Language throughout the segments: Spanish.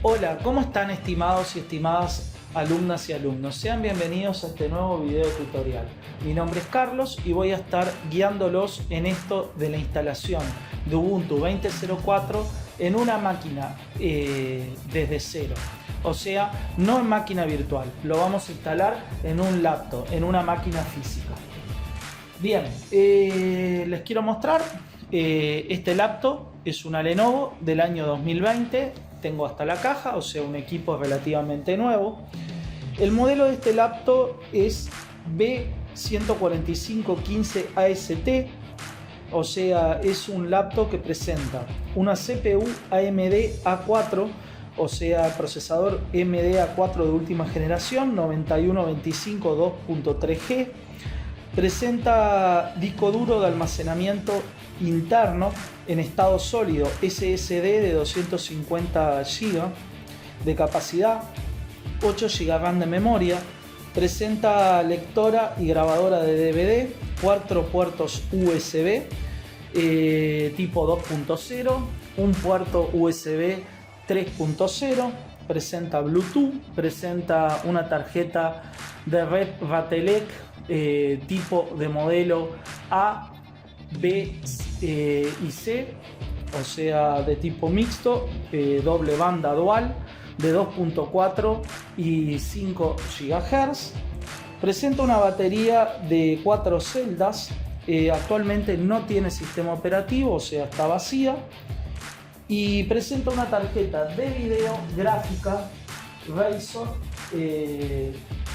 Hola, ¿cómo están estimados y estimadas alumnas y alumnos? Sean bienvenidos a este nuevo video tutorial. Mi nombre es Carlos y voy a estar guiándolos en esto de la instalación de Ubuntu 20.04 en una máquina desde cero. O sea, no en máquina virtual, lo vamos a instalar en un laptop, en una máquina física. Bien, les quiero mostrar, este laptop es una Lenovo del año 2020, tengo hasta la caja, o sea un equipo relativamente nuevo. El modelo de este laptop es B14515 AST, o sea es un laptop que presenta una CPU AMD A4, o sea procesador AMD A4 de última generación 9125 2.3G. Presenta disco duro de almacenamiento interno en estado sólido SSD de 250 GB de capacidad, 8 GB RAM de memoria. Presenta lectora y grabadora de DVD, 4 puertos USB tipo 2.0, un puerto USB 3.0. Presenta Bluetooth, presenta una tarjeta de red Bakelec tipo de modelo A, B y C, o sea de tipo mixto, doble banda dual de 2.4 y 5 GHz. Presenta una batería de 4 celdas, actualmente no tiene sistema operativo, o sea está vacía. Y presenta una tarjeta de video gráfica Razer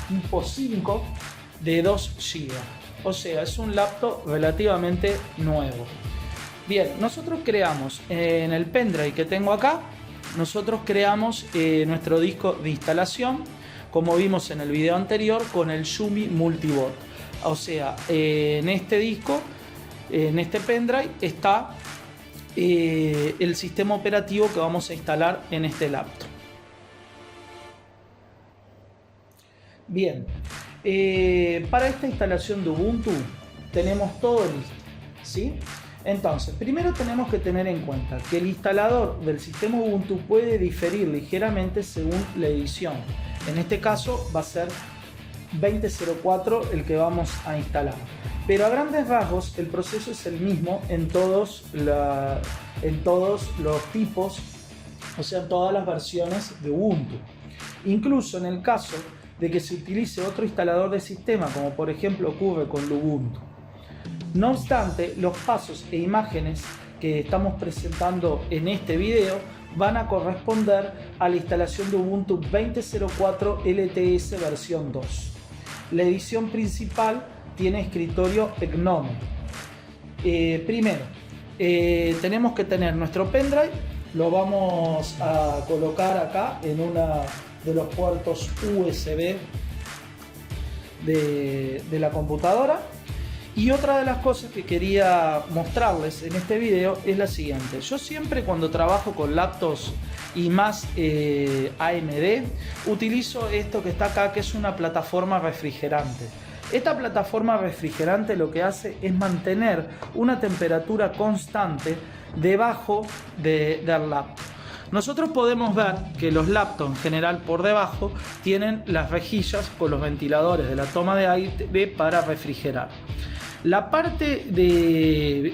tipo 5 de 2 GB. O sea, es un laptop relativamente nuevo. Bien, nosotros creamos en el pendrive que tengo acá, nosotros creamos nuestro disco de instalación, como vimos en el video anterior, con el Yumi Multiboot. O sea, en este disco, en este pendrive, está el sistema operativo que vamos a instalar en este laptop. Bien, para esta instalación de Ubuntu tenemos todo listo, ¿sí? Entonces, primero tenemos que tener en cuenta que el instalador del sistema Ubuntu puede diferir ligeramente según la edición. En este caso va a ser 20.04 el que vamos a instalar. Pero a grandes rasgos el proceso es el mismo en todos los tipos, o sea, en todas las versiones de Ubuntu. Incluso en el caso de que se utilice otro instalador de sistema, como por ejemplo ocurre con Ubuntu. No obstante, los pasos e imágenes que estamos presentando en este video van a corresponder a la instalación de Ubuntu 20.04 LTS versión 2. La edición principal tiene escritorio GNOME. Primero, tenemos que tener nuestro pendrive, lo vamos a colocar acá en uno de los puertos USB de la computadora. Y otra de las cosas que quería mostrarles en este video es la siguiente. Yo siempre cuando trabajo con laptops y más AMD, utilizo esto que está acá, que es una plataforma refrigerante. Esta plataforma refrigerante lo que hace es mantener una temperatura constante debajo del laptop. Nosotros podemos ver que los laptops en general por debajo tienen las rejillas con los ventiladores de la toma de aire para refrigerar. La parte de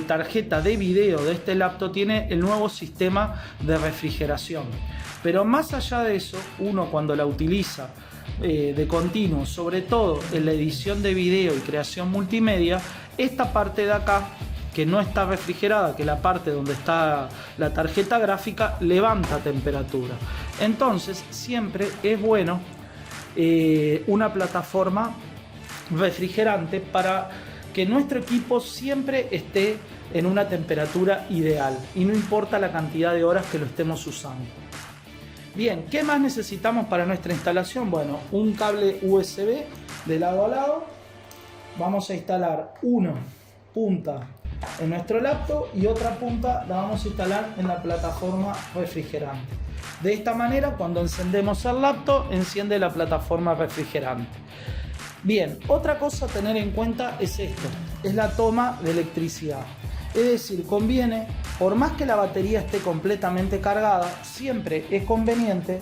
tarjeta de video de este laptop tiene el nuevo sistema de refrigeración. Pero más allá de eso, uno cuando la utiliza de continuo, sobre todo en la edición de video y creación multimedia, esta parte de acá, que no está refrigerada, que es la parte donde está la tarjeta gráfica, levanta temperatura. Entonces siempre es bueno una plataforma refrigerante para que nuestro equipo siempre esté en una temperatura ideal y no importa la cantidad de horas que lo estemos usando. Bien, ¿qué más necesitamos para nuestra instalación? Bueno, un cable USB de lado a lado. Vamos a instalar una punta en nuestro laptop y otra punta la vamos a instalar en la plataforma refrigerante. De esta manera, cuando encendemos el laptop, enciende la plataforma refrigerante. Bien, otra cosa a tener en cuenta es esto, es la toma de electricidad. Es decir, conviene, por más que la batería esté completamente cargada, siempre es conveniente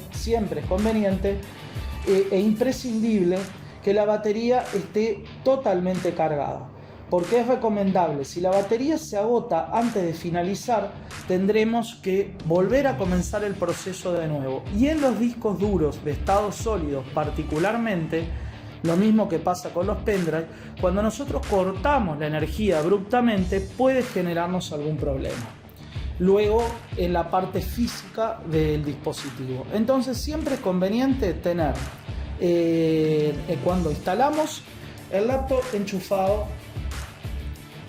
e imprescindible que la batería esté totalmente cargada. Porque es recomendable, si la batería se agota antes de finalizar, tendremos que volver a comenzar el proceso de nuevo. Y en los discos duros de estado sólido particularmente, lo mismo que pasa con los pendrive, cuando nosotros cortamos la energía abruptamente puede generarnos algún problema luego en la parte física del dispositivo. Entonces siempre es conveniente tener cuando instalamos el laptop enchufado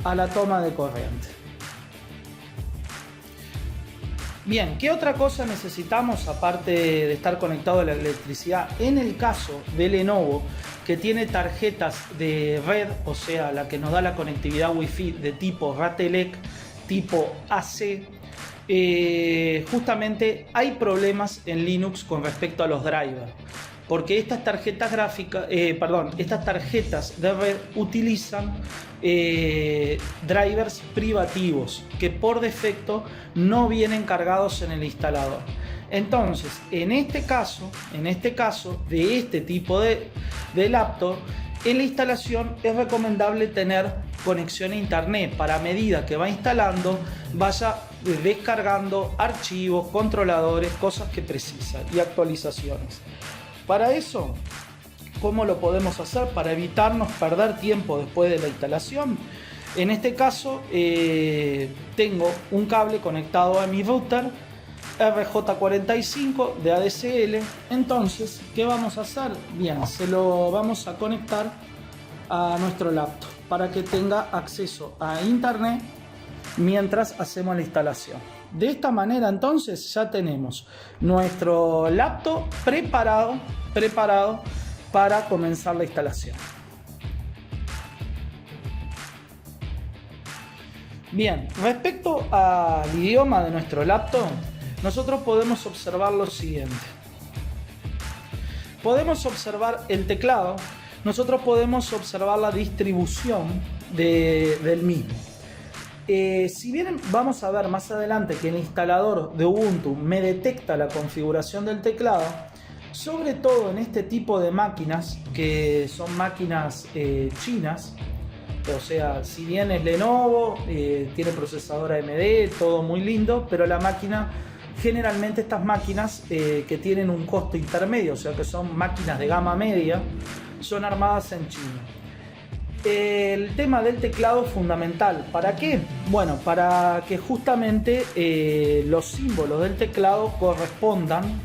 a la toma de corriente. Bien, ¿qué otra cosa necesitamos aparte de estar conectado a la electricidad? En el caso de Lenovo, que tiene tarjetas de red, o sea, la que nos da la conectividad Wi-Fi de tipo Ratelec, tipo AC, justamente hay problemas en Linux con respecto a los drivers. Porque estas tarjetas gráficas, estas tarjetas de red utilizan drivers privativos que por defecto no vienen cargados en el instalador. Entonces, en este caso de este tipo de laptop, en la instalación es recomendable tener conexión a internet para a medida que va instalando vaya descargando archivos, controladores, cosas que precisan y actualizaciones. Para eso, ¿cómo lo podemos hacer? Para evitarnos perder tiempo después de la instalación. En este caso, tengo un cable conectado a mi router RJ45 de ADSL. Entonces, ¿qué vamos a hacer? Bien, se lo vamos a conectar a nuestro laptop para que tenga acceso a internet mientras hacemos la instalación. De esta manera entonces ya tenemos nuestro laptop preparado para comenzar la instalación. Bien, respecto al idioma de nuestro laptop, nosotros podemos observar lo siguiente. Podemos observar el teclado, nosotros podemos observar la distribución del mismo. Si bien vamos a ver más adelante que el instalador de Ubuntu me detecta la configuración del teclado, sobre todo en este tipo de máquinas que son máquinas chinas, o sea, si bien es Lenovo, tiene procesador AMD, todo muy lindo, pero la máquina, generalmente estas máquinas que tienen un costo intermedio, o sea que son máquinas de gama media, son armadas en China. El tema del teclado es fundamental. ¿Para qué? Bueno, para que justamente los símbolos del teclado correspondan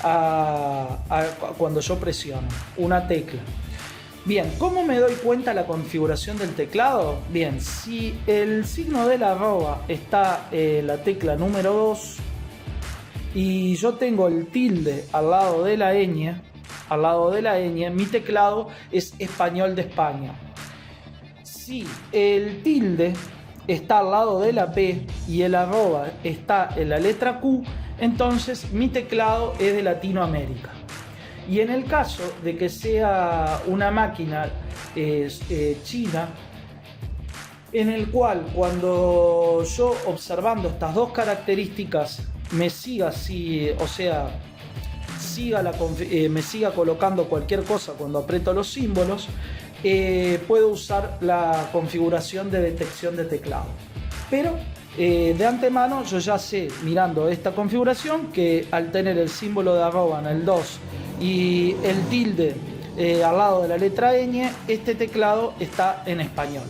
a cuando yo presiono una tecla. Bien, ¿cómo me doy cuenta la configuración del teclado? Bien, si el signo de la arroba está la tecla número 2 y yo tengo el tilde al lado de la ñ, mi teclado es español de España. Si el tilde está al lado de la P y el arroba está en la letra Q, entonces mi teclado es de Latinoamérica. Y en el caso de que sea una máquina china, en el cual cuando yo observando estas dos características me siga colocando cualquier cosa cuando aprieto los símbolos, puedo usar la configuración de detección de teclado. Pero de antemano yo ya sé, mirando esta configuración, que al tener el símbolo de arroba en el 2 y el tilde al lado de la letra ñ, este teclado está en español.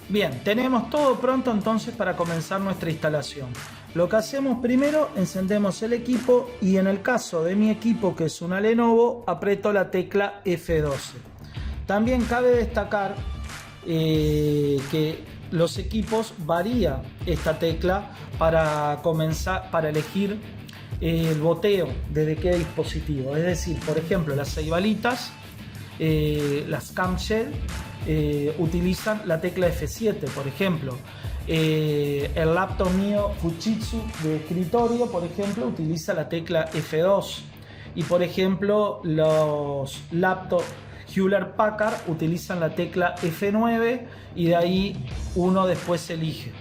Bien, tenemos todo pronto entonces para comenzar nuestra instalación. Lo que hacemos primero, encendemos el equipo y en el caso de mi equipo, que es una Lenovo, aprieto la tecla F12. También cabe destacar que los equipos varía esta tecla para elegir el boteo desde qué dispositivo. Es decir, por ejemplo, las Ceibalitas, las Camshell, utilizan la tecla F7, por ejemplo. El laptop mío Fujitsu de escritorio, por ejemplo, utiliza la tecla F2. Y por ejemplo, los laptops Hewlett Packard utilizan la tecla F9 y de ahí uno después elige.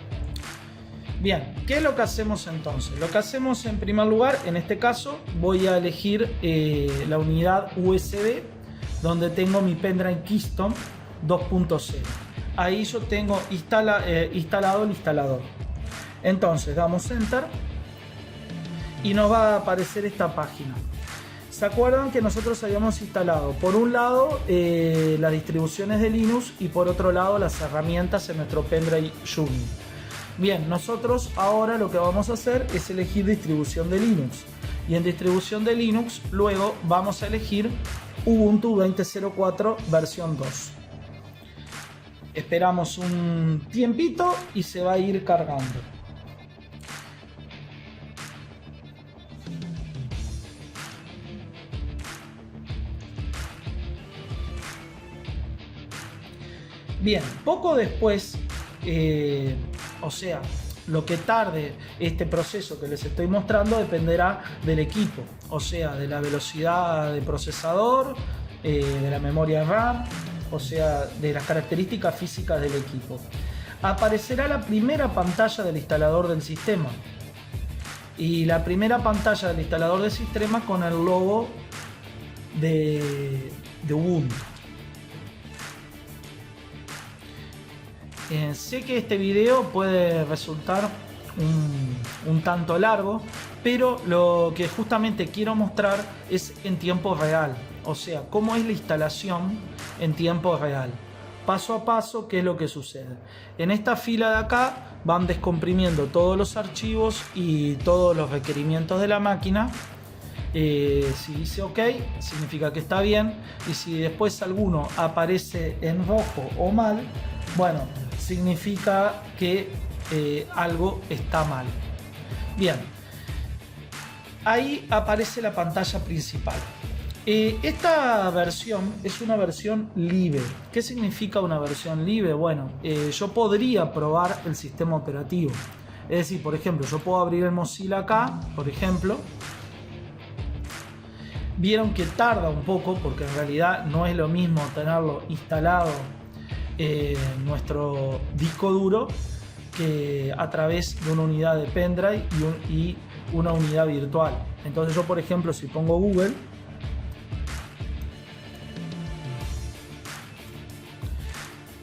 Bien, ¿qué es lo que hacemos entonces? Lo que hacemos en primer lugar, en este caso, voy a elegir la unidad USB donde tengo mi pendrive Keystone 2.0. Ahí yo tengo instalado el instalador. Entonces damos Enter y nos va a aparecer esta página. ¿Se acuerdan que nosotros habíamos instalado por un lado las distribuciones de Linux y por otro lado las herramientas en nuestro pendrive Yumi? Bien, nosotros ahora lo que vamos a hacer es elegir distribución de Linux. Y en distribución de Linux luego vamos a elegir Ubuntu 20.04 versión 2. Esperamos un tiempito y se va a ir cargando. Bien, poco después, o sea, lo que tarde este proceso que les estoy mostrando dependerá del equipo, o sea, de la velocidad de procesador, de la memoria RAM, o sea, de las características físicas del equipo. Aparecerá la primera pantalla del instalador del sistema. Y la primera pantalla del instalador del sistema con el logo de Ubuntu. Sé que este video puede resultar un tanto largo, pero lo que justamente quiero mostrar es en tiempo real, o sea, cómo es la instalación en tiempo real, paso a paso, qué es lo que sucede. En esta fila de acá van descomprimiendo todos los archivos y todos los requerimientos de la máquina. Si dice OK, significa que está bien, y si después alguno aparece en rojo o mal, bueno, significa que algo está mal. Bien, ahí aparece la pantalla principal. Esta versión es una versión libre. ¿Qué significa una versión libre? Bueno, yo podría probar el sistema operativo. Es decir, por ejemplo, yo puedo abrir el Mozilla acá, por ejemplo. Vieron que tarda un poco porque en realidad no es lo mismo tenerlo instalado en nuestro disco duro que a través de una unidad de pendrive y una unidad virtual. Entonces yo, por ejemplo, si pongo Google,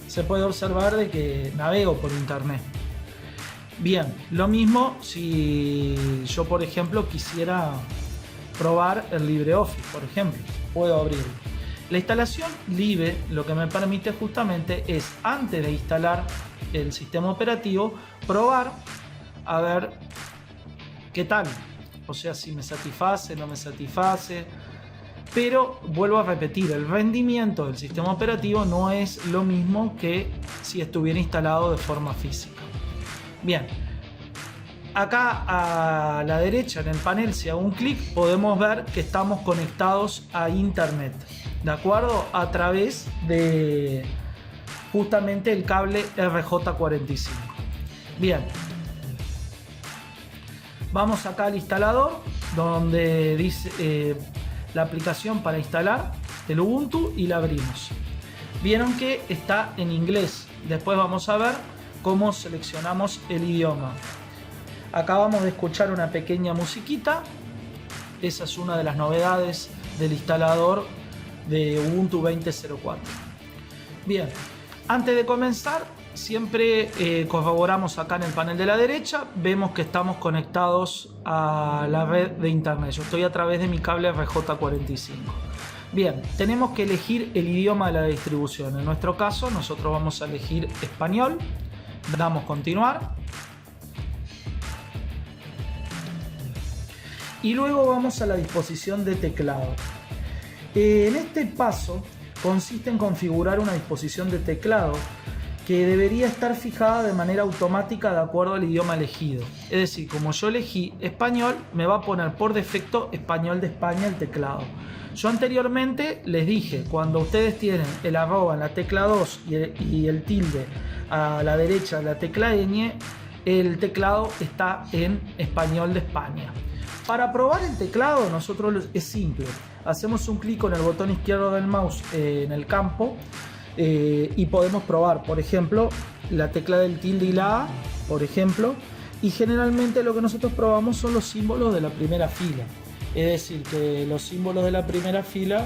se puede observar de que navego por internet. Bien, lo mismo si yo, por ejemplo, quisiera probar el LibreOffice, por ejemplo, puedo abrirlo. La instalación libre lo que me permite justamente es, antes de instalar el sistema operativo, probar a ver qué tal, o sea, si me satisface, no me satisface. Pero vuelvo a repetir, el rendimiento del sistema operativo no es lo mismo que si estuviera instalado de forma física. Bien, acá a la derecha en el panel, si hago un clic, podemos ver que estamos conectados a internet, ¿de acuerdo? A través de justamente el cable RJ45. Bien, vamos acá al instalador, donde dice la aplicación para instalar el Ubuntu, y la abrimos. Vieron que está en inglés. Después vamos a ver cómo seleccionamos el idioma. Acabamos de escuchar una pequeña musiquita. Esa es una de las novedades del instalador de Ubuntu 20.04. Bien, antes de comenzar, siempre corroboramos acá en el panel de la derecha. Vemos que estamos conectados a la red de internet. Yo estoy a través de mi cable RJ45. Bien, tenemos que elegir el idioma de la distribución. En nuestro caso, nosotros vamos a elegir español. Damos continuar. Y luego vamos a la disposición de teclado. En este paso consiste en configurar una disposición de teclado que debería estar fijada de manera automática de acuerdo al idioma elegido. Es decir, como yo elegí español, me va a poner por defecto español de España el teclado. Yo anteriormente les dije, cuando ustedes tienen el arroba en la tecla 2 y el tilde a la derecha de la tecla ñ, el teclado está en español de España. Para probar el teclado nosotros es simple, hacemos un clic con el botón izquierdo del mouse en el campo y podemos probar, por ejemplo, la tecla del tilde y la A, por ejemplo, y generalmente lo que nosotros probamos son los símbolos de la primera fila, es decir, que los símbolos de la primera fila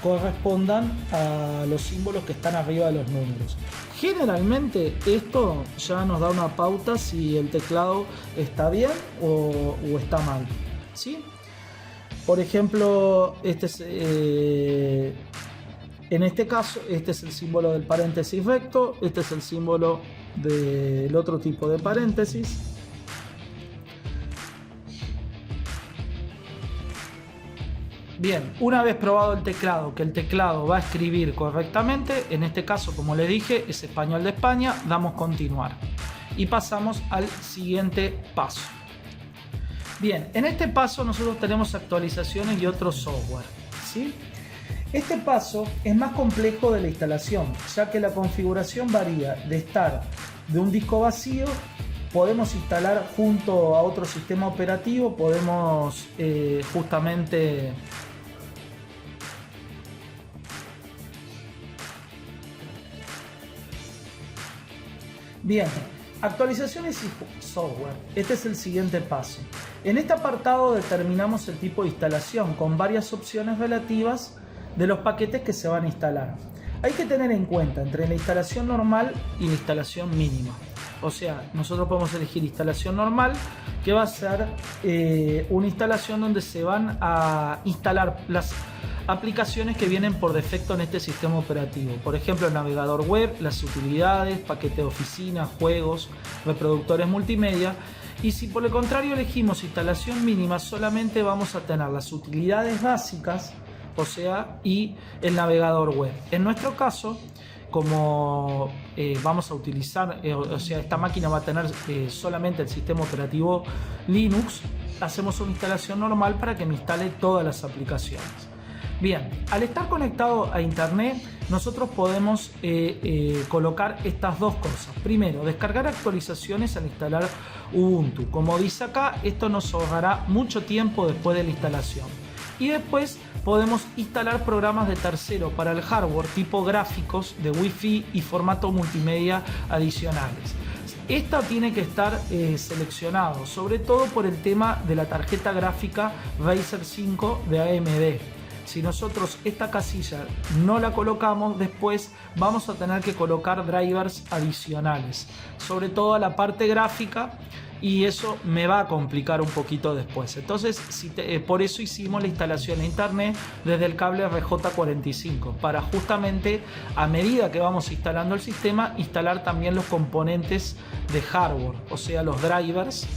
correspondan a los símbolos que están arriba de los números. Generalmente esto ya nos da una pauta si el teclado está bien o está mal, ¿sí? Por ejemplo, en este caso, este es el símbolo del paréntesis recto, este es el símbolo del otro tipo de paréntesis. Bien, una vez probado el teclado, que el teclado va a escribir correctamente, en este caso, como les dije, es español de España, damos continuar y pasamos al siguiente paso. Bien, en este paso nosotros tenemos actualizaciones y otro software, ¿sí? Este paso es más complejo de la instalación, ya que la configuración varía de estar de un disco vacío. Podemos instalar junto a otro sistema operativo, podemos justamente bien, actualizaciones y software. Este es el siguiente paso. En este apartado determinamos el tipo de instalación con varias opciones relativas de los paquetes que se van a instalar. Hay que tener en cuenta entre la instalación normal y la instalación mínima. O sea, nosotros podemos elegir instalación normal, que va a ser una instalación donde se van a instalar las aplicaciones que vienen por defecto en este sistema operativo. Por ejemplo, el navegador web, las utilidades, paquete de oficina, juegos, reproductores multimedia. Y si por el contrario elegimos instalación mínima, solamente vamos a tener las utilidades básicas, o sea, y el navegador web. En nuestro caso, como vamos a utilizar, o sea, esta máquina va a tener solamente el sistema operativo Linux, hacemos una instalación normal para que me instale todas las aplicaciones. Bien, al estar conectado a internet, nosotros podemos colocar estas dos cosas. Primero, descargar actualizaciones al instalar Ubuntu. Como dice acá, esto nos ahorrará mucho tiempo después de la instalación. Y después podemos instalar programas de tercero para el hardware, tipo gráficos de Wi-Fi y formato multimedia adicionales. Esta tiene que estar seleccionado, sobre todo por el tema de la tarjeta gráfica Ryzen 5 de AMD. Si nosotros esta casilla no la colocamos, después vamos a tener que colocar drivers adicionales, sobre todo a la parte gráfica, y eso me va a complicar un poquito después. Entonces, por eso hicimos la instalación a internet desde el cable RJ45, para justamente, a medida que vamos instalando el sistema, instalar también los componentes de hardware, o sea, los drivers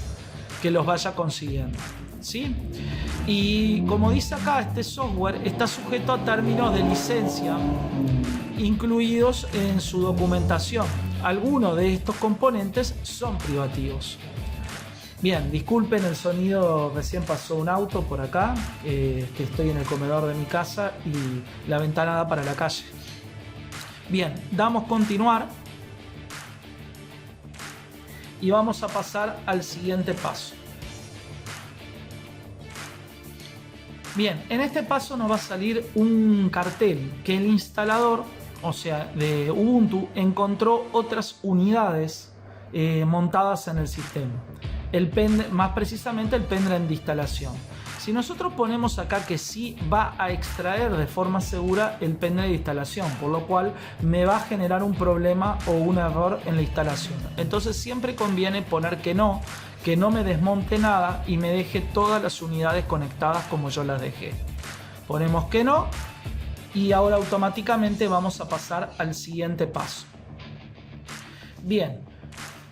que los vaya consiguiendo, ¿sí? Y como dice acá, este software está sujeto a términos de licencia incluidos en su documentación. Algunos de estos componentes son privativos. Bien, disculpen el sonido, recién pasó un auto por acá, que estoy en el comedor de mi casa y la ventana da para la calle. Bien, damos continuar y vamos a pasar al siguiente paso. Bien, en este paso nos va a salir un cartel que el instalador, o sea, de Ubuntu, encontró otras unidades montadas en el sistema. Más precisamente el pendrive de instalación. Si nosotros ponemos acá que sí va a extraer de forma segura el pendrive de instalación, por lo cual me va a generar un problema o un error en la instalación. Entonces siempre conviene poner que no me desmonte nada y me deje todas las unidades conectadas como yo las dejé. Ponemos que no y ahora automáticamente vamos a pasar al siguiente paso. Bien.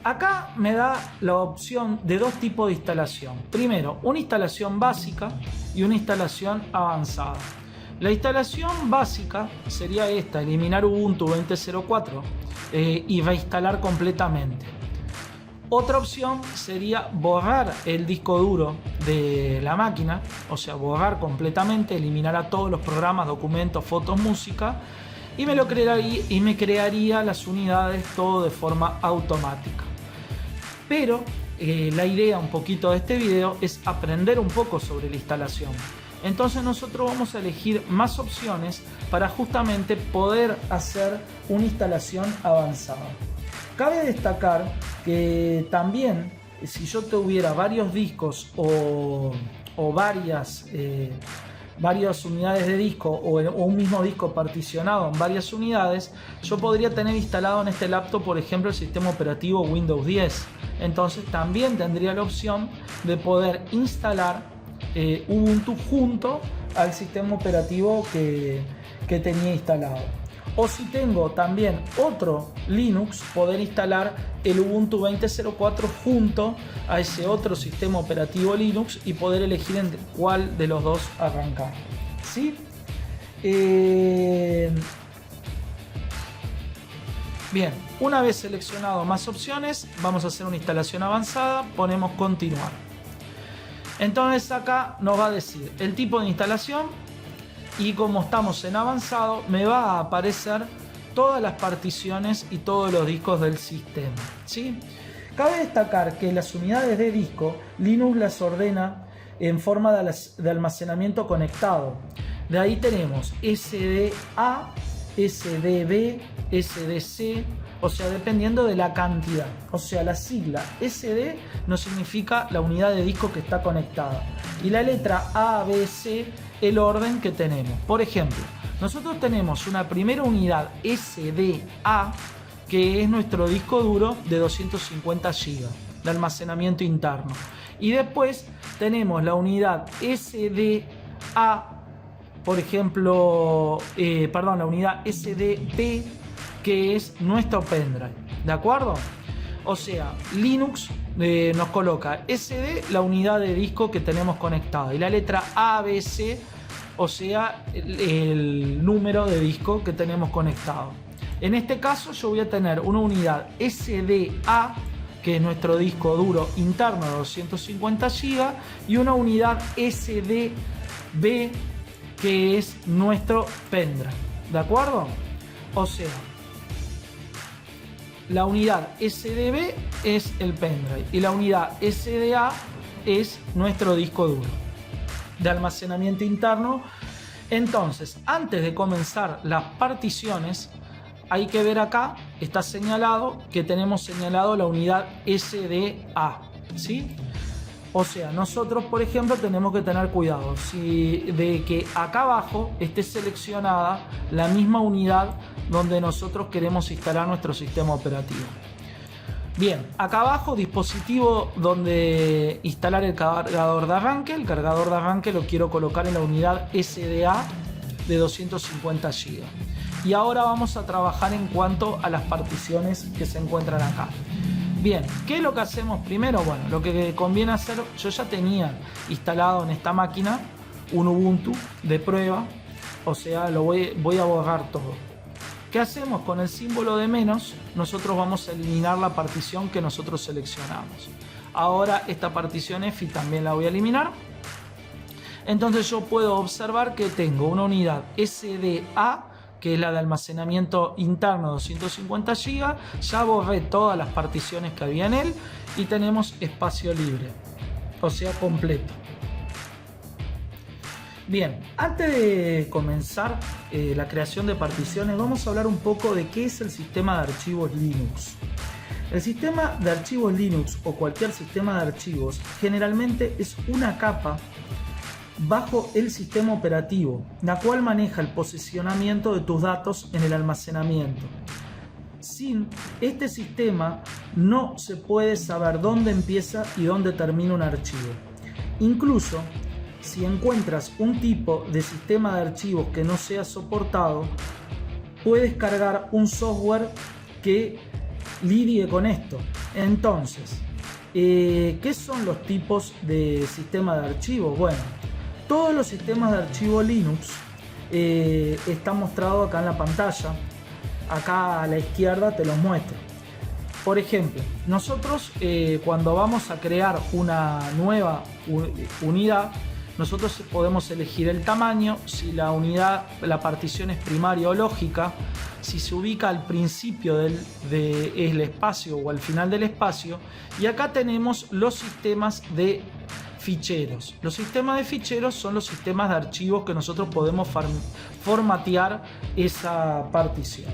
Acá me da la opción de dos tipos de instalación. Primero, una instalación básica y una instalación avanzada. La instalación básica sería esta: eliminar Ubuntu 20.04 y reinstalar completamente. Otra opción sería borrar el disco duro de la máquina, o sea, borrar completamente, eliminar a todos los programas, documentos, fotos, música, y me crearía las unidades todo de forma automática. Pero la idea un poquito de este video es aprender un poco sobre la instalación. Entonces nosotros vamos a elegir más opciones para justamente poder hacer una instalación avanzada. Cabe destacar que también si yo tuviera varios discos o varias unidades de disco o un mismo disco particionado en varias unidades, yo podría tener instalado en este laptop, por ejemplo, el sistema operativo Windows 10. Entonces también tendría la opción de poder instalar Ubuntu junto al sistema operativo que tenía instalado. O si tengo también otro Linux, poder instalar el Ubuntu 20.04 junto a ese otro sistema operativo Linux y poder elegir en cuál de los dos arrancar. ¿Sí? Bien, una vez seleccionado más opciones, vamos a hacer una instalación avanzada, ponemos continuar. Entonces acá nos va a decir el tipo de instalación y como estamos en avanzado me va a aparecer todas las particiones y todos los discos del sistema, ¿sí? Cabe destacar que las unidades de disco Linux las ordena en forma de almacenamiento conectado. De ahí tenemos SDA, SDB, SDC, o sea, dependiendo de la cantidad. O sea, la sigla SD no significa la unidad de disco que está conectada. Y la letra A, B, C, el orden que tenemos. Por ejemplo, nosotros tenemos una primera unidad SDA, que es nuestro disco duro de 250 GB de almacenamiento interno. Y después tenemos la unidad SDA, por ejemplo, la unidad SDB, que es nuestro pendrive, ¿de acuerdo? O sea, Linux nos coloca SD, la unidad de disco que tenemos conectada, y la letra ABC, o sea, el número de disco que tenemos conectado. En este caso yo voy a tener una unidad SDA, que es nuestro disco duro interno de 250 GB, y una unidad SDB, que es nuestro pendrive, ¿de acuerdo? O sea, la unidad SDB es el pendrive y la unidad SDA es nuestro disco duro de almacenamiento interno. Entonces, antes de comenzar las particiones, hay que ver acá, está señalado que tenemos señalado la unidad SDA, ¿sí? O sea, nosotros, por ejemplo, tenemos que tener cuidado de que acá abajo esté seleccionada la misma unidad donde nosotros queremos instalar nuestro sistema operativo. Bien, acá abajo, dispositivo donde instalar el cargador de arranque. El cargador de arranque lo quiero colocar en la unidad SDA de 250 GB. Y ahora vamos a trabajar en cuanto a las particiones que se encuentran acá. Bien, ¿qué es lo que hacemos primero? Bueno, lo que conviene hacer, yo ya tenía instalado en esta máquina un Ubuntu de prueba, o sea, voy a borrar todo. ¿Qué hacemos? Con el símbolo de menos, nosotros vamos a eliminar la partición que nosotros seleccionamos. Ahora esta partición EFI también la voy a eliminar. Entonces yo puedo observar que tengo una unidad SDA, que es la de almacenamiento interno 250 GB, ya borré todas las particiones que había en él y tenemos espacio libre, o sea, completo. Bien, antes de comenzar la creación de particiones, vamos a hablar un poco de qué es el sistema de archivos Linux. El sistema de archivos Linux o cualquier sistema de archivos generalmente es una capa bajo el sistema operativo, la cual maneja el posicionamiento de tus datos en el almacenamiento. Sin este sistema no se puede saber dónde empieza y dónde termina un archivo. Incluso si encuentras un tipo de sistema de archivos que no sea soportado, puedes cargar un software que lidie con esto. Entonces, ¿qué son los tipos de sistema de archivos? Bueno, todos los sistemas de archivo Linux están mostrados acá en la pantalla. Acá a la izquierda te los muestro. Por ejemplo, nosotros cuando vamos a crear una nueva unidad, nosotros podemos elegir el tamaño, si la unidad, la partición es primaria o lógica, si se ubica al principio del espacio o al final del espacio, y acá tenemos los sistemas de ficheros. Los sistemas de ficheros son los sistemas de archivos que nosotros podemos formatear esa partición.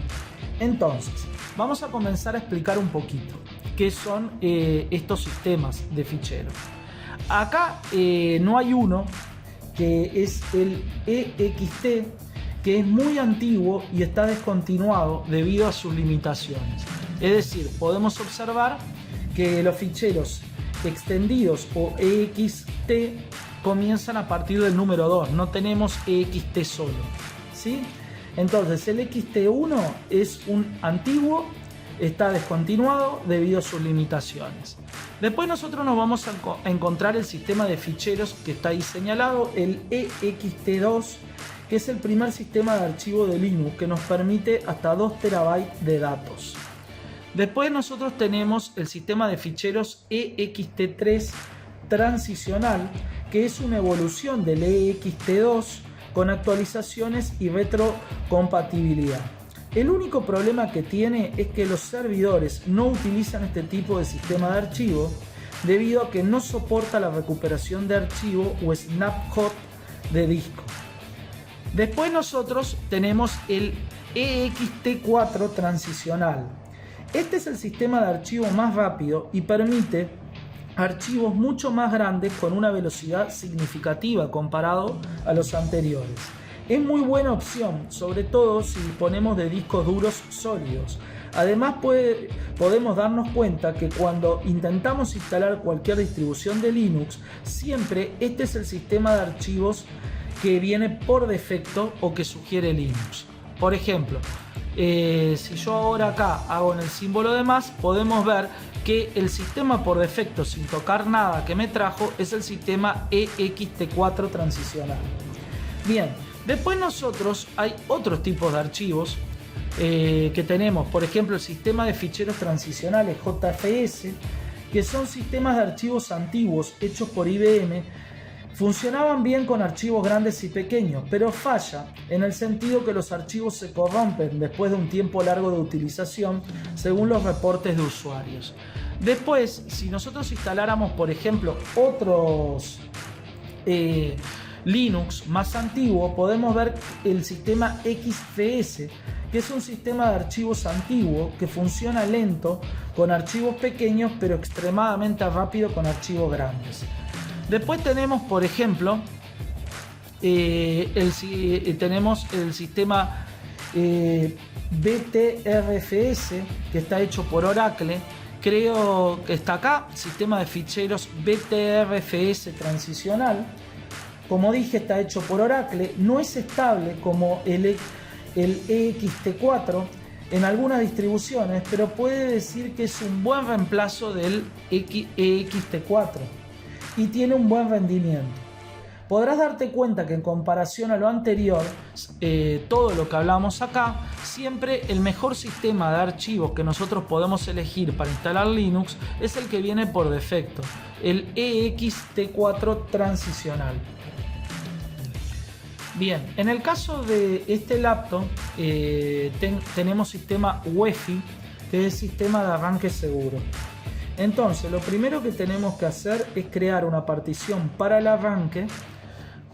Entonces, vamos a comenzar a explicar un poquito qué son estos sistemas de ficheros. Acá no hay uno, que es el EXT, que es muy antiguo y está descontinuado debido a sus limitaciones. Es decir, podemos observar que los ficheros extendidos o EXT comienzan a partir del número 2, no tenemos EXT solo, ¿sí? Entonces el XT1 es un antiguo, está descontinuado debido a sus limitaciones. Después nosotros nos vamos a encontrar el sistema de ficheros que está ahí señalado, el EXT2, que es el primer sistema de archivo de Linux que nos permite hasta 2 terabytes de datos. Después nosotros tenemos el sistema de ficheros EXT3 transicional, que es una evolución del EXT2 con actualizaciones y retrocompatibilidad. El único problema que tiene es que los servidores no utilizan este tipo de sistema de archivo debido a que no soporta la recuperación de archivo o snapshot de disco. Después nosotros tenemos el EXT4 transicional. Este es el sistema de archivo más rápido y permite archivos mucho más grandes con una velocidad significativa comparado a los anteriores. Es muy buena opción, sobre todo si disponemos de discos duros sólidos. Además podemos darnos cuenta que cuando intentamos instalar cualquier distribución de Linux, siempre este es el sistema de archivos que viene por defecto o que sugiere Linux. Por ejemplo, si yo ahora acá hago en el símbolo de más, podemos ver que el sistema por defecto, sin tocar nada que me trajo, es el sistema EXT4 transicional. Bien, después nosotros hay otros tipos de archivos que tenemos, por ejemplo el sistema de ficheros transicionales JFS, que son sistemas de archivos antiguos hechos por IBM. Funcionaban bien con archivos grandes y pequeños, pero falla en el sentido que los archivos se corrompen después de un tiempo largo de utilización, según los reportes de usuarios. Después, si nosotros instaláramos, por ejemplo, otros Linux más antiguos, podemos ver el sistema XFS, que es un sistema de archivos antiguo que funciona lento con archivos pequeños, pero extremadamente rápido con archivos grandes. Después tenemos, por ejemplo, tenemos el sistema BTRFS, que está hecho por Oracle. Creo que está acá, sistema de ficheros BTRFS transicional. Como dije, está hecho por Oracle. No es estable como el EXT4 en algunas distribuciones, pero puede decir que es un buen reemplazo del EXT4. Y tiene un buen rendimiento. Podrás darte cuenta que en comparación a lo anterior, todo lo que hablamos acá, siempre el mejor sistema de archivos que nosotros podemos elegir para instalar Linux es el que viene por defecto, el EXT4 transicional. Bien, en el caso de este laptop tenemos sistema UEFI, que es el sistema de arranque seguro. Entonces, lo primero que tenemos que hacer es crear una partición para el arranque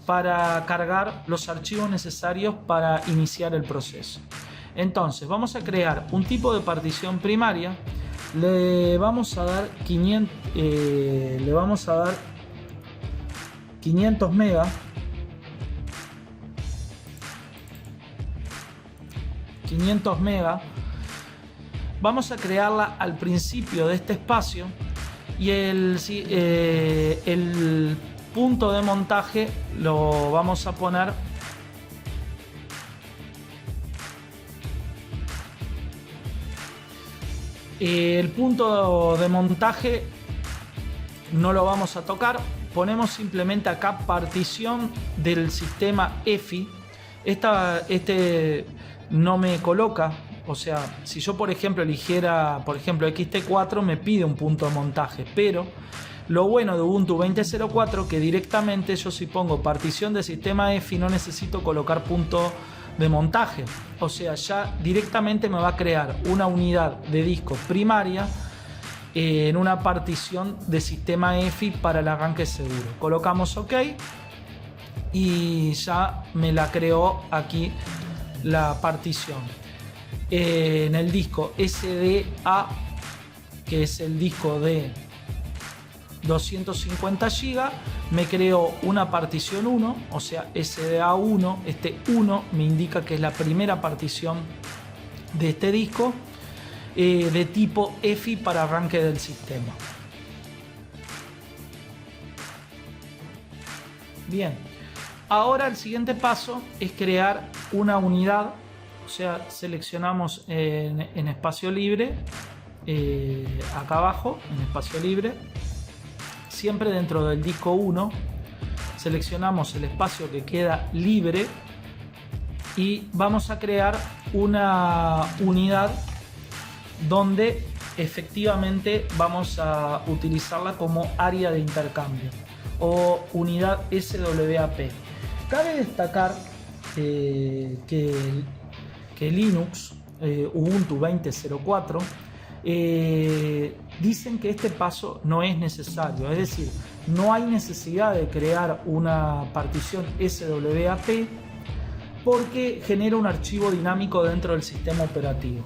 para cargar los archivos necesarios para iniciar el proceso. Entonces, vamos a crear un tipo de partición primaria. Le vamos a dar 500 megas. 500 megas. Vamos a crearla al principio de este espacio y el punto de montaje lo vamos a poner el punto de montaje no lo vamos a tocar, ponemos simplemente acá partición del sistema EFI. Este no me coloca. O sea, si yo por ejemplo eligiera, por ejemplo, XT4, me pide un punto de montaje, pero Lo bueno de Ubuntu 20.04 que directamente yo si pongo partición de sistema EFI no necesito colocar punto de montaje. O sea, ya directamente me va a crear una unidad de disco primaria en una partición de sistema EFI para el arranque seguro. Colocamos OK y ya me la creó aquí la partición. En el disco SDA, que es el disco de 250 GB, me creó una partición 1, o sea SDA 1. Este 1 me indica que es la primera partición de este disco, de tipo EFI para arranque del sistema. Bien, ahora el siguiente paso es crear una unidad. O sea, seleccionamos en espacio libre, acá abajo, en espacio libre, siempre dentro del disco 1, seleccionamos el espacio que queda libre y vamos a crear una unidad donde efectivamente vamos a utilizarla como área de intercambio o unidad SWAP. Cabe destacar que Linux, Ubuntu 20.04, dicen que este paso no es necesario, es decir, no hay necesidad de crear una partición SWAP porque genera un archivo dinámico dentro del sistema operativo.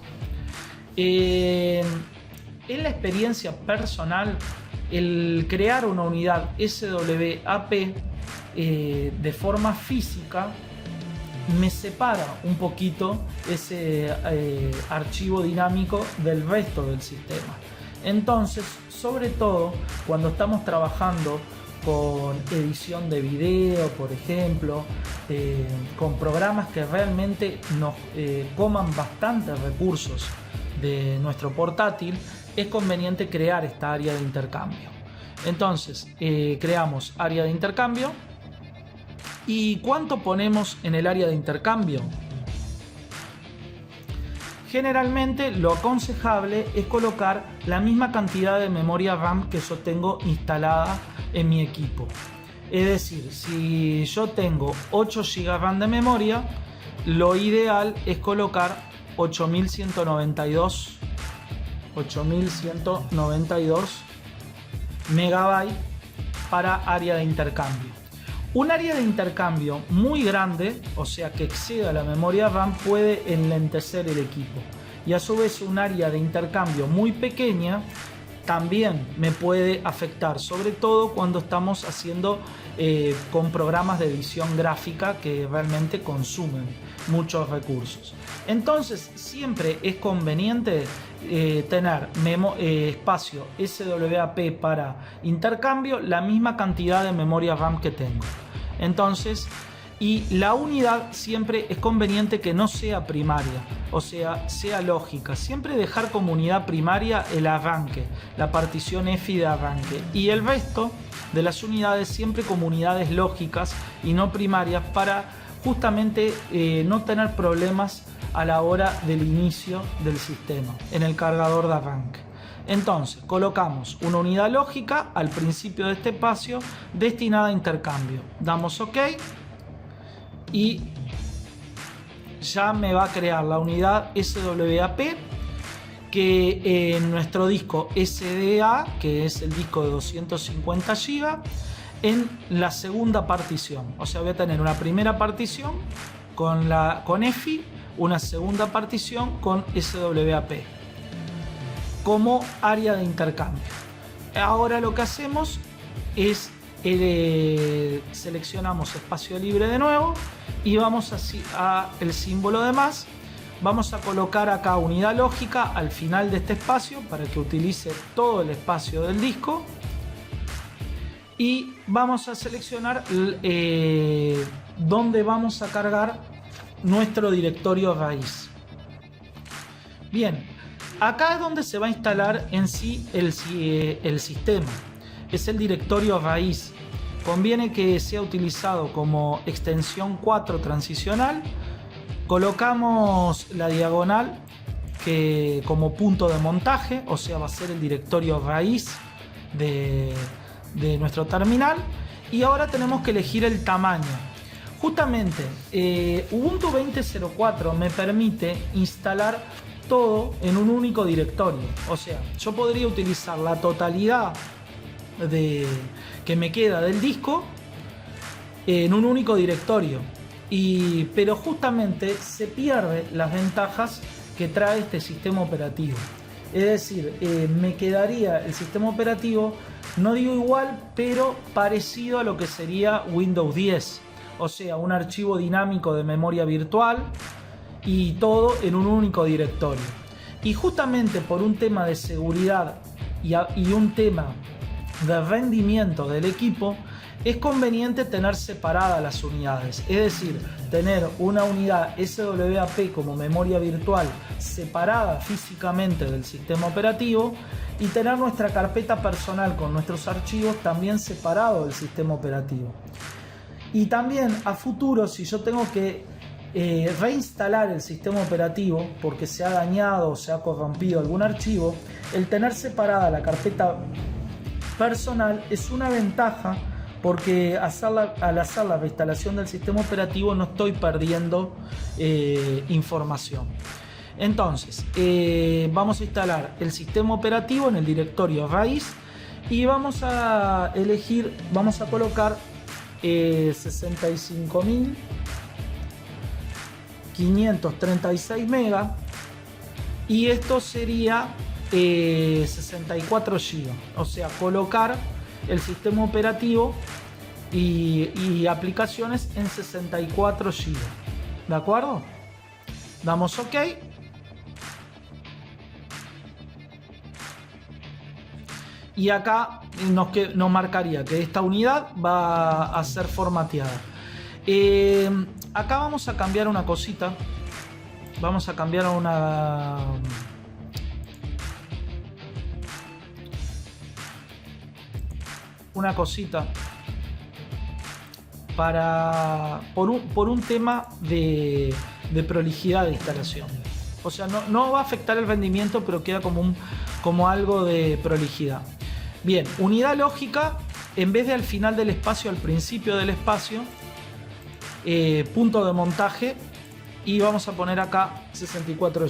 En la experiencia personal, el crear una unidad SWAP de forma física me separa un poquito ese archivo dinámico del resto del sistema. Entonces, sobre todo cuando estamos trabajando con edición de video, por ejemplo, con programas que realmente nos coman bastantes recursos de nuestro portátil, es conveniente crear esta área de intercambio. Entonces, creamos área de intercambio. ¿Y cuánto ponemos en el área de intercambio? Generalmente lo aconsejable es colocar la misma cantidad de memoria RAM que yo tengo instalada en mi equipo. Es decir, si yo tengo 8 GB RAM de memoria, lo ideal es colocar 8192 megabytes para área de intercambio. Un área de intercambio muy grande, o sea que exceda la memoria RAM, puede enlentecer el equipo. Y a su vez un área de intercambio muy pequeña también me puede afectar, sobre todo cuando estamos haciendo con programas de edición gráfica que realmente consumen muchos recursos. Entonces siempre es conveniente tener espacio SWAP para intercambio, la misma cantidad de memoria RAM que tengo. Entonces, y la unidad siempre es conveniente que no sea primaria, o sea, sea lógica. Siempre dejar como unidad primaria el arranque, la partición EFI de arranque, y el resto de las unidades siempre como unidades lógicas y no primarias, para justamente no tener problemas a la hora del inicio del sistema en el cargador de arranque. Entonces colocamos una unidad lógica al principio de este espacio destinada a intercambio, damos OK y ya me va a crear la unidad SWAP que en nuestro disco SDA, que es el disco de 250 GB, en la segunda partición. O sea, voy a tener una primera partición con EFI, una segunda partición con SWAP como área de intercambio. Ahora lo que hacemos es seleccionamos espacio libre de nuevo y vamos a el símbolo de más. Vamos a colocar acá unidad lógica al final de este espacio para que utilice todo el espacio del disco. Y vamos a seleccionar dónde vamos a cargar nuestro directorio raíz. Bien, acá es donde se va a instalar en sí el sistema. Es el directorio raíz. Conviene que sea utilizado como extensión 4 transicional. Colocamos la diagonal como punto de montaje, o sea, va a ser el directorio raíz de nuestro terminal y ahora tenemos que elegir el tamaño. Justamente Ubuntu 20.04 me permite instalar todo en un único directorio. O sea, yo podría utilizar la totalidad que me queda del disco en un único directorio. Pero justamente se pierden las ventajas que trae este sistema operativo. Es decir, me quedaría el sistema operativo, no digo igual, pero parecido a lo que sería Windows 10. O sea, un archivo dinámico de memoria virtual y todo en un único directorio. Y justamente por un tema de seguridad y un tema de rendimiento del equipo, es conveniente tener separadas las unidades. Es decir, tener una unidad SWAP como memoria virtual separada físicamente del sistema operativo y tener nuestra carpeta personal con nuestros archivos también separado del sistema operativo. Y también a futuro, si yo tengo que reinstalar el sistema operativo porque se ha dañado o se ha corrompido algún archivo, el tener separada la carpeta personal es una ventaja, porque al hacer la reinstalación del sistema operativo no estoy perdiendo información. Entonces vamos a instalar el sistema operativo en el directorio raíz y vamos a colocar 65.536 megas y esto sería 64 GB. O sea, colocar el sistema operativo y aplicaciones en 64 GB. ¿De acuerdo? Damos OK. Y acá nos marcaría que esta unidad va a ser formateada. Acá vamos a cambiar una cosita. Vamos a cambiar una cosita por un tema de prolijidad de instalación. O sea, no va a afectar el rendimiento, pero queda como algo de prolijidad. Bien, unidad lógica, en vez de al final del espacio, al principio del espacio, punto de montaje, y vamos a poner acá 64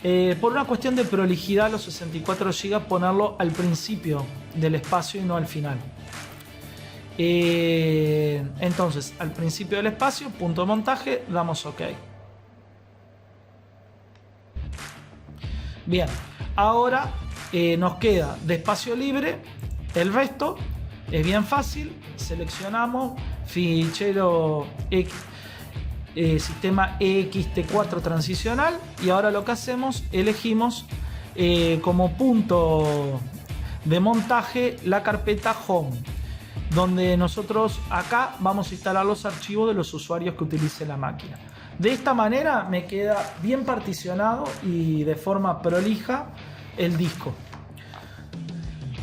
GB. Por una cuestión de prolijidad, los 64 GB ponerlo al principio del espacio y no al final. Entonces, al principio del espacio, punto de montaje, damos OK. Bien, ahora nos queda de espacio libre. El resto es bien fácil. Seleccionamos fichero sistema ext4 transicional y ahora lo que hacemos, elegimos como punto de montaje la carpeta home, donde nosotros acá vamos a instalar los archivos de los usuarios que utilice la máquina. De esta manera me queda bien particionado y de forma prolija el disco.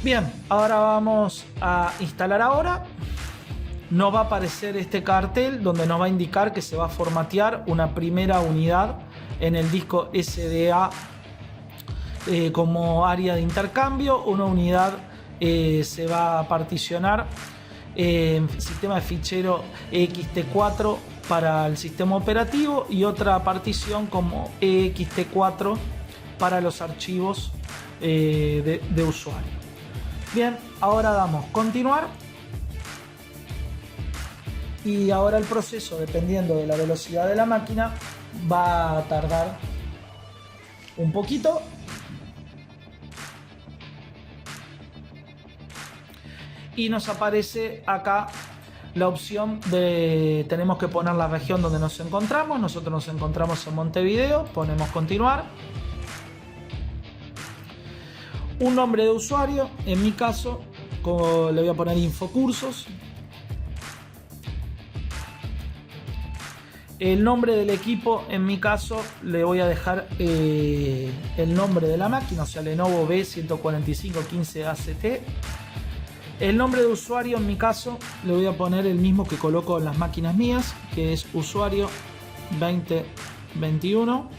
Bien, ahora vamos a instalar ahora. Nos va a aparecer este cartel donde nos va a indicar que se va a formatear una primera unidad en el disco SDA como área de intercambio. Una unidad se va a particionar en sistema de fichero ext4 para el sistema operativo y otra partición como ext4 para los archivos de usuario. Bien, ahora damos continuar. Y ahora el proceso, dependiendo de la velocidad de la máquina, va a tardar un poquito. Y nos aparece acá la opción de tenemos que poner la región donde nos encontramos. Nosotros nos encontramos en Montevideo, ponemos continuar. Un nombre de usuario, en mi caso le voy a poner Infocursos. El nombre del equipo, en mi caso, le voy a dejar el nombre de la máquina, o sea, Lenovo B14515ACT. El nombre de usuario, en mi caso, le voy a poner el mismo que coloco en las máquinas mías, que es usuario 2021.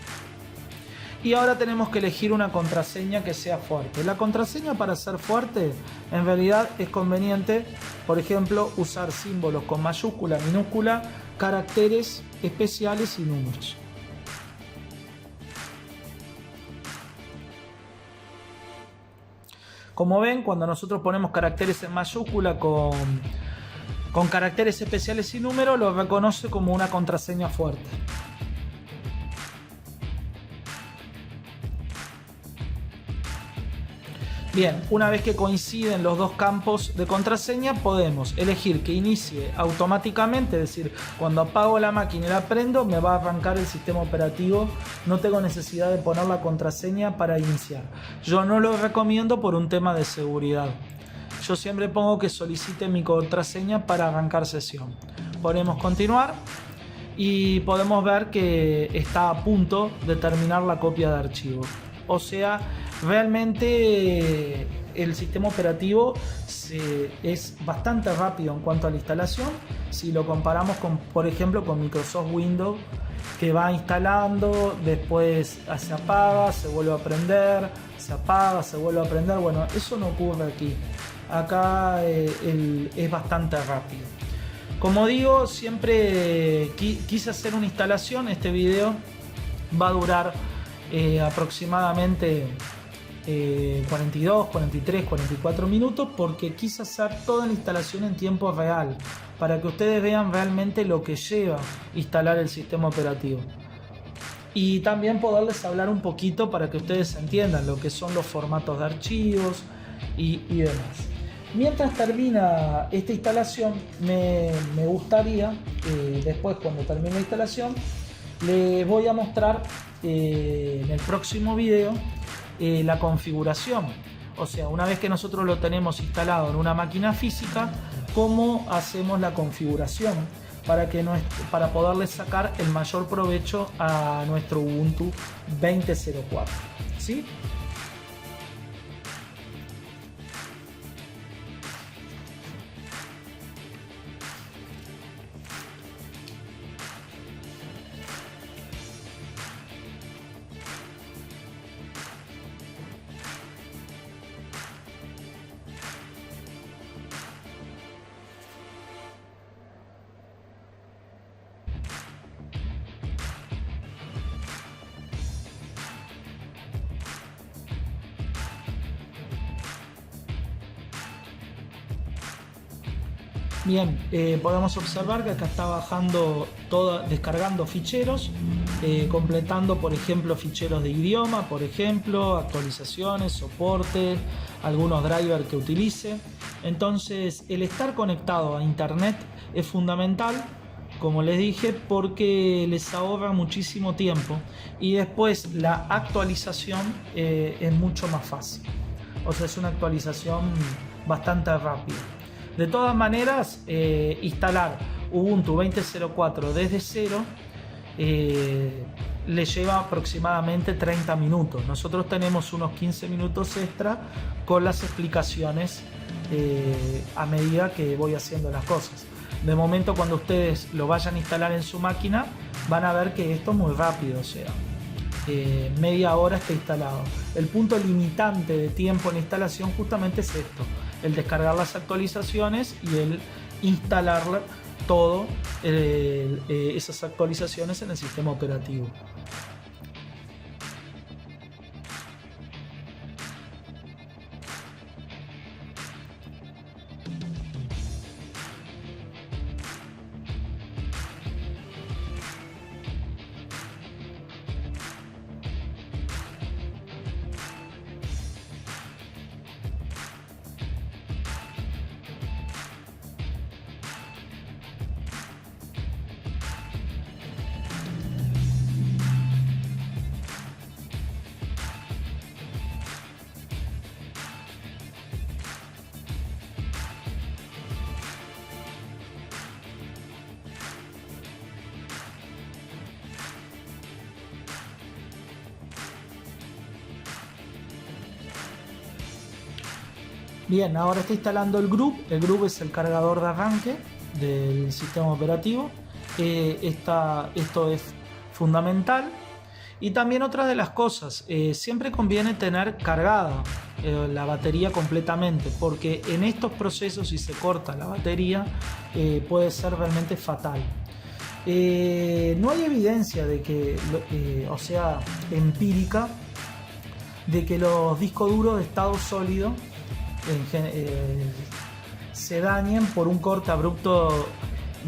Y ahora tenemos que elegir una contraseña que sea fuerte. La contraseña, para ser fuerte, en realidad es conveniente, por ejemplo, usar símbolos con mayúscula, minúscula, caracteres especiales y números. Como ven, cuando nosotros ponemos caracteres en mayúscula con caracteres especiales y números, lo reconoce como una contraseña fuerte. Bien, una vez que coinciden los dos campos de contraseña, podemos elegir que inicie automáticamente, es decir, cuando apago la máquina y la prendo, me va a arrancar el sistema operativo. No tengo necesidad de poner la contraseña para iniciar. Yo no lo recomiendo por un tema de seguridad. Yo siempre pongo que solicite mi contraseña para arrancar sesión. Ponemos continuar y podemos ver que está a punto de terminar la copia de archivo. O sea, realmente el sistema operativo es bastante rápido en cuanto a la instalación. Si lo comparamos con, por ejemplo, con Microsoft Windows, que va instalando, después se apaga, se vuelve a prender, se apaga, se vuelve a prender. Bueno, eso no ocurre aquí. Acá es bastante rápido. Como digo, siempre quise hacer una instalación. Este video va a durar aproximadamente 42, 43, 44 minutos, porque quise hacer toda la instalación en tiempo real para que ustedes vean realmente lo que lleva instalar el sistema operativo, y también poderles hablar un poquito para que ustedes entiendan lo que son los formatos de archivos y demás. Mientras termina esta instalación, me gustaría, después, cuando termine la instalación, les voy a mostrar en el próximo video la configuración. O sea, una vez que nosotros lo tenemos instalado en una máquina física, cómo hacemos la configuración para poderle sacar el mayor provecho a nuestro Ubuntu 20.04. ¿Sí? Bien, podemos observar que acá está bajando descargando ficheros, completando, por ejemplo, ficheros de idioma, por ejemplo, actualizaciones, soporte, algunos drivers que utilice. Entonces, el estar conectado a internet es fundamental, como les dije, porque les ahorra muchísimo tiempo, y después la actualización es mucho más fácil. O sea, es una actualización bastante rápida. De todas maneras, instalar Ubuntu 20.04 desde cero le lleva aproximadamente 30 minutos. Nosotros tenemos unos 15 minutos extra con las explicaciones a medida que voy haciendo las cosas. De momento, cuando ustedes lo vayan a instalar en su máquina, van a ver que esto es muy rápido, o sea, media hora está instalado. El punto limitante de tiempo en instalación justamente es esto: el descargar las actualizaciones y el instalar todo esas actualizaciones en el sistema operativo. Bien, ahora está instalando el GRUB. El GRUB es el cargador de arranque del sistema operativo. Esto es fundamental. Y también otra de las cosas, siempre conviene tener cargada la batería completamente, porque en estos procesos, si se corta la batería, puede ser realmente fatal. No hay evidencia de que, o sea, empírica, de que los discos duros de estado sólido se dañen por un corte abrupto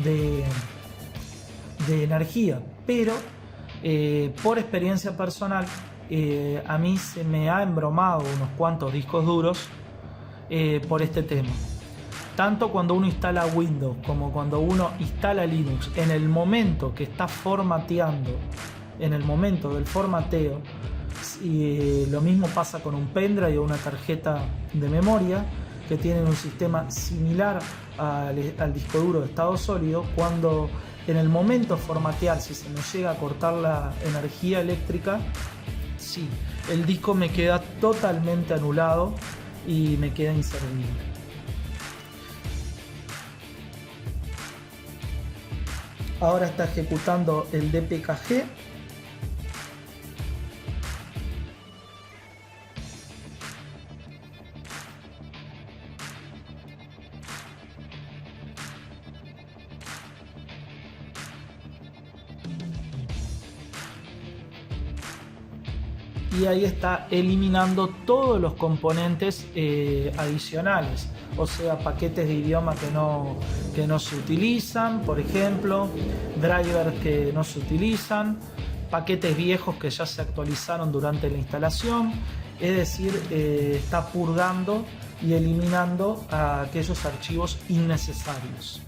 de energía, pero por experiencia personal, a mí se me ha embromado unos cuantos discos duros por este tema. Tanto cuando uno instala Windows como cuando uno instala Linux, en el momento que está formateando, en el momento del formateo, y lo mismo pasa con un pendrive o una tarjeta de memoria que tienen un sistema similar al disco duro de estado sólido. Cuando en el momento de formatear, si se me llega a cortar la energía eléctrica, sí, el disco me queda totalmente anulado y me queda inservible. Ahora está ejecutando el DPKG. Y ahí está eliminando todos los componentes adicionales, o sea, paquetes de idioma que no se utilizan, por ejemplo, drivers que no se utilizan, paquetes viejos que ya se actualizaron durante la instalación. Es decir, está purgando y eliminando aquellos archivos innecesarios.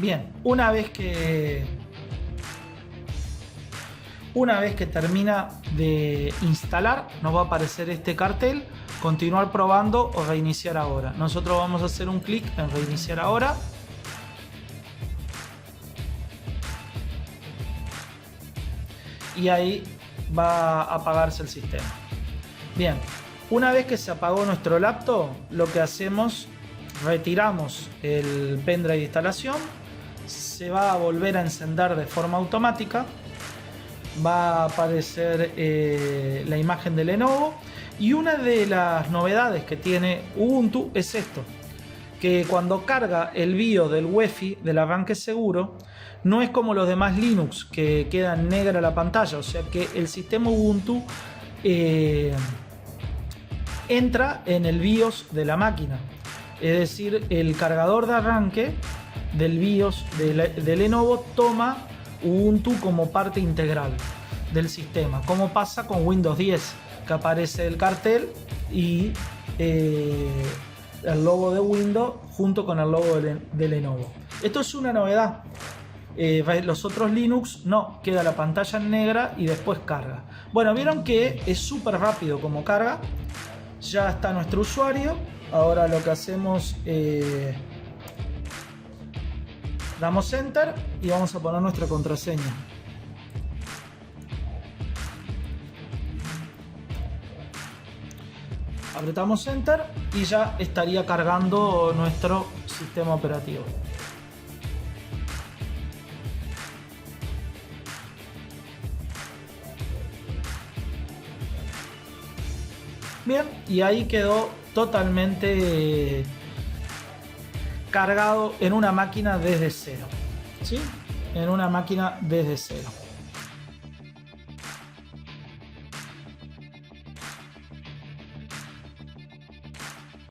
Bien, una vez que termina de instalar, nos va a aparecer este cartel: continuar probando o reiniciar ahora. Nosotros vamos a hacer un clic en reiniciar ahora. Y ahí va a apagarse el sistema. Bien, una vez que se apagó nuestro laptop, lo que hacemos, retiramos el pendrive de instalación, se va a volver a encender de forma automática, va a aparecer la imagen de Lenovo, y una de las novedades que tiene Ubuntu es esto, que cuando carga el BIOS del UEFI, del arranque seguro, no es como los demás Linux que queda negra la pantalla, o sea que el sistema Ubuntu entra en el BIOS de la máquina, es decir, el cargador de arranque del BIOS de Lenovo toma Ubuntu como parte integral. del sistema, como pasa con Windows 10, que aparece el cartel y el logo de Windows junto con el logo de Lenovo. Esto es una novedad. Los otros Linux no, queda la pantalla en negra y después carga. Bueno, vieron que es súper rápido como carga. Ya está nuestro usuario. Ahora lo que hacemos, damos Enter y vamos a poner nuestra contraseña. Apretamos Enter y ya estaría cargando nuestro sistema operativo. Bien, y ahí quedó totalmente cargado en una máquina desde cero, ¿sí? En una máquina desde cero.